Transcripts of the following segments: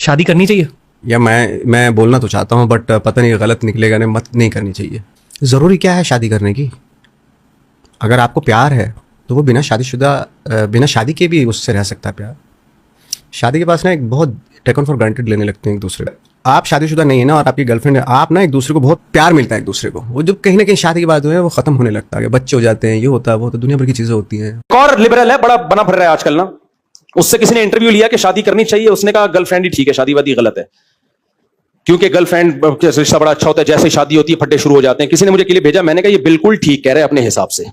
شادی کرنی چاہیے؟ یا میں بولنا تو چاہتا ہوں بٹ پتہ نہیں غلط نکلے گا، نہیں کرنی چاہیے. ضروری کیا ہے شادی کرنے کی؟ اگر آپ کو پیار ہے تو وہ بنا شادی کے بھی اس سے رہ سکتا ہے پیار. شادی کے پاس نا ایک بہت ٹیکن فار گرانٹیڈ لینے لگتے ہیں ایک دوسرے کو. آپ شادی شدہ نہیں ہے نا اور آپ کی گرل فرینڈ ہے، آپ نا ایک دوسرے کو بہت پیار ملتا ہے ایک دوسرے کو. وہ جب کہیں نہ کہیں شادی کے بعد جو ہے وہ ختم ہونے لگتا ہے، بچے ہو جاتے ہیں، یہ ہوتا ہے وہ ہوتا ہے، دنیا بھر کی چیزیں ہوتی ہیں. اور لبرل ہے، بڑا بنا پھر رہا ہے آج کل نا. اس سے کسی نے انٹرویو لیا کہ شادی کرنی چاہیے، اس نے کہا گرل فرینڈ ہی ٹھیک ہے، شادی وادی غلط ہے، کیونکہ گرل فرینڈ رشتہ بڑا اچھا ہوتا ہے، جیسے شادی ہوتی ہے پھٹے شروع ہو جاتے ہیں. کسی نے مجھے کلپ بھیجا، میں نے کہا یہ بالکل ٹھیک کہہ رہے ہیں اپنے حساب سے.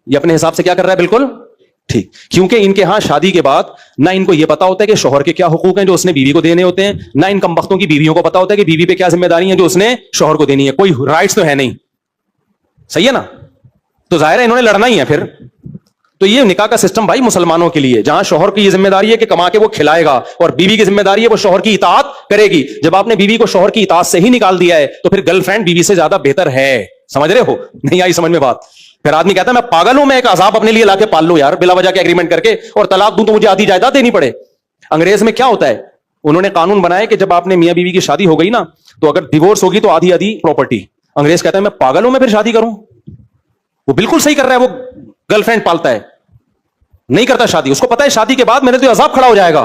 یہ اپنے حساب سے کیا کر رہا ہے؟ بالکل ٹھیک. کیونکہ ان کے ہاں شادی کے بعد نہ ان کو یہ پتا ہوتا ہے کہ شوہر کے کیا حقوق ہیں جو اس نے بیوی کو دینے ہوتے ہیں، نہ ان کمبختوں کی بیویوں کو پتا ہوتا ہے کہ بیوی پہ کیا ذمہ داری ہیں جو اس نے شوہر کو دینی ہے. کوئی رائٹس تو ہے نہیں. صحیح ہے نا؟ تو ظاہر ہے انہوں نے لڑنا ہی ہے پھر. تو یہ نکاح کا سسٹم بھائی مسلمانوں کے لیے، جہاں شوہر کی یہ ذمہ داری ہے کہ کما کے وہ کھلائے گا اور بیوی کی ذمہ داری ہے وہ شوہر کی اطاعت کرے گی. جب آپ نے بیوی کو شوہر کی اطاعت سے ہی نکال دیا ہے تو پھر گرل فرینڈ بیوی سے زیادہ بہتر ہے. سمجھ رہے ہو؟ نہیں آئی سمجھ میں بات؟ پھر آدمی کہتا ہے میں پاگل ہوں، میں ایک عذاب اپنے لیے لا کے پال لوں یار بلا وجہ کے ایگریمنٹ کر کے، اور طلاق دوں تو مجھے آدھی جائیداد دینی پڑے. انگریز میں کیا ہوتا ہے، انہوں نے قانون بنایا کہ جب آپ نے میاں بیوی کی شادی ہو گئی نا تو اگر ڈیورس ہوگی تو آدھی آدھی پراپرٹی. انگریز کہتا ہے میں پاگل ہوں، میں پھر شادی کروں. وہ بالکل صحیح کر رہا ہے، وہ گرل فرینڈ پالتا ہے، نہیں کرتا شادی. اس کو پتا ہے شادی کے بعد میرے تو عذاب کھڑا ہو جائے گا.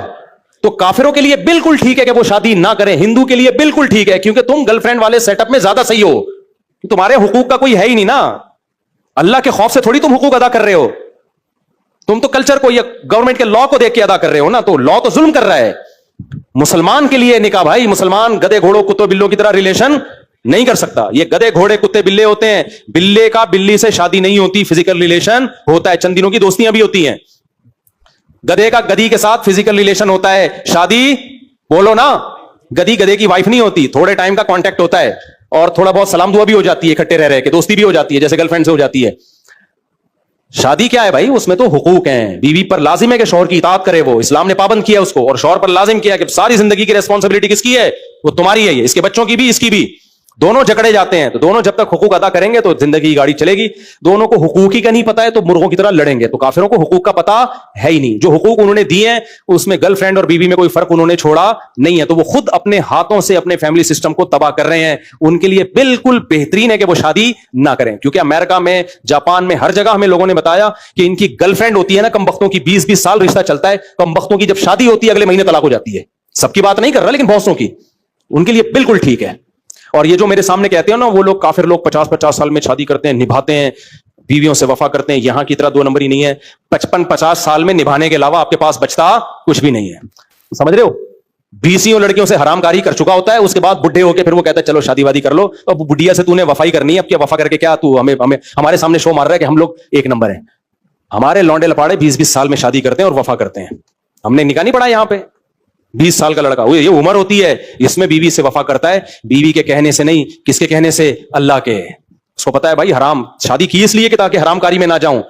تو کافروں کے لیے بالکل ٹھیک ہے کہ وہ شادی نہ کریں، ہندو کے لیے بالکل ٹھیک ہے کیونکہ تم گرل فرینڈ والے سیٹ اپ میں زیادہ صحیح ہو. تمہارے حقوق کا کوئی ہے ہی نہیں نا. اللہ کے خوف سے تھوڑی تم حقوق ادا کر رہے ہو. تم تو کلچر کو یا گورنمنٹ کے لا کو دیکھ کے ادا کر رہے ہو نا. تو لا تو ظلم کر رہا ہے. مسلمان کے لیے نکاح بھائی، مسلمان گدے گھوڑوں کتوں بلوں کی طرح ریلیشن نہیں کر سکتا. یہ گدے گھوڑے کتے بلے ہوتے ہیں. بلے کا بلی سے شادی نہیں ہوتی، فزیکل ریلیشن ہوتا ہے. چند دنوں کی دوستیاں بھی ہوتی ہیں. گدے کا گدی کے ساتھ فزیکل ریلیشن ہوتا ہے. شادی بولو نا، گدی گدے کی وائف نہیں ہوتی. تھوڑے ٹائم کا کانٹیکٹ ہوتا ہے اور تھوڑا بہت سلام دعا بھی ہو جاتی ہے، اکٹھے رہ کے دوستی بھی ہو جاتی ہے جیسے گرل فرینڈ سے ہو جاتی ہے. شادی کیا ہے بھائی؟ اس میں تو حقوق ہیں. بیوی پر لازم ہے کہ شوہر کی اطاعت کرے، وہ اسلام نے پابند کیا اس کو. اور شوہر پر لازم کیا کہ ساری زندگی کی ریسپانسبلٹی کس کی ہے؟ وہ تمہاری ہے. یہ اس کے بچوں کی بھی، اس کی بھی. دونوں جکڑے جاتے ہیں تو دونوں جب تک حقوق ادا کریں گے تو زندگی کی گاڑی چلے گی. دونوں کو حقوق ہی کا نہیں پتا ہے تو مرغوں کی طرح لڑیں گے. تو کافروں کو حقوق کا پتا ہے ہی نہیں. جو حقوق انہوں نے دیے ہیں اس میں گرل فرینڈ اور بیوی میں کوئی فرق انہوں نے چھوڑا نہیں ہے. تو وہ خود اپنے ہاتھوں سے اپنے فیملی سسٹم کو تباہ کر رہے ہیں. ان کے لیے بالکل بہترین ہے کہ وہ شادی نہ کریں. کیونکہ امریکہ میں، جاپان میں، ہر جگہ ہمیں لوگوں نے بتایا کہ ان کی گرل فرینڈ ہوتی ہے نا، کم بختوں کی 20-20 سال رشتہ چلتا ہے. کم بختوں کی جب شادی ہوتی ہے اگلے مہینے طلاق ہو جاتی ہے. سب کی بات نہیں کر رہا لیکن بہتوں کی. ان کے لیے بالکل ٹھیک ہے. اور یہ جو میرے سامنے کہتے ہیں نا وہ لوگ کافر لوگ 50-50 سال میں شادی کرتے ہیں، نبھاتے ہیں، بیویوں سے وفا کرتے ہیں. یہاں کی طرح 2 نمبری نہیں ہے. 55-50 سال میں نبھانے کے علاوہ آپ کے پاس بچتا کچھ بھی نہیں ہے. سمجھ رہے ہو؟ 20 لڑکیوں سے حرام کاری کر چکا ہوتا ہے. اس کے بعد بڈھے ہو کے پھر وہ کہتا ہے چلو شادی وادی کر لو. اب بڈھیا سے تو نے وفائی کرنی ہے. اب کیا وفا کر کے کیا تو ہمیں ہمارے سامنے شو مار رہا ہے کہ ہم لوگ 1 نمبر ہیں. ہمارے لونڈے لپاڑے 20-20 سال میں شادی کرتے ہیں اور وفا کرتے ہیں. ہم نے نکاح نہیں پڑھا یہاں پہ. 20 سال کا لڑکا، یہ عمر ہوتی ہے اس میں بیوی سے وفا کرتا ہے. بیوی کے کہنے سے نہیں. کس کے کہنے سے؟ اللہ کے. اس کو پتا ہے بھائی حرام شادی کی اس لیے کہ تاکہ حرام کاری میں نہ جاؤں.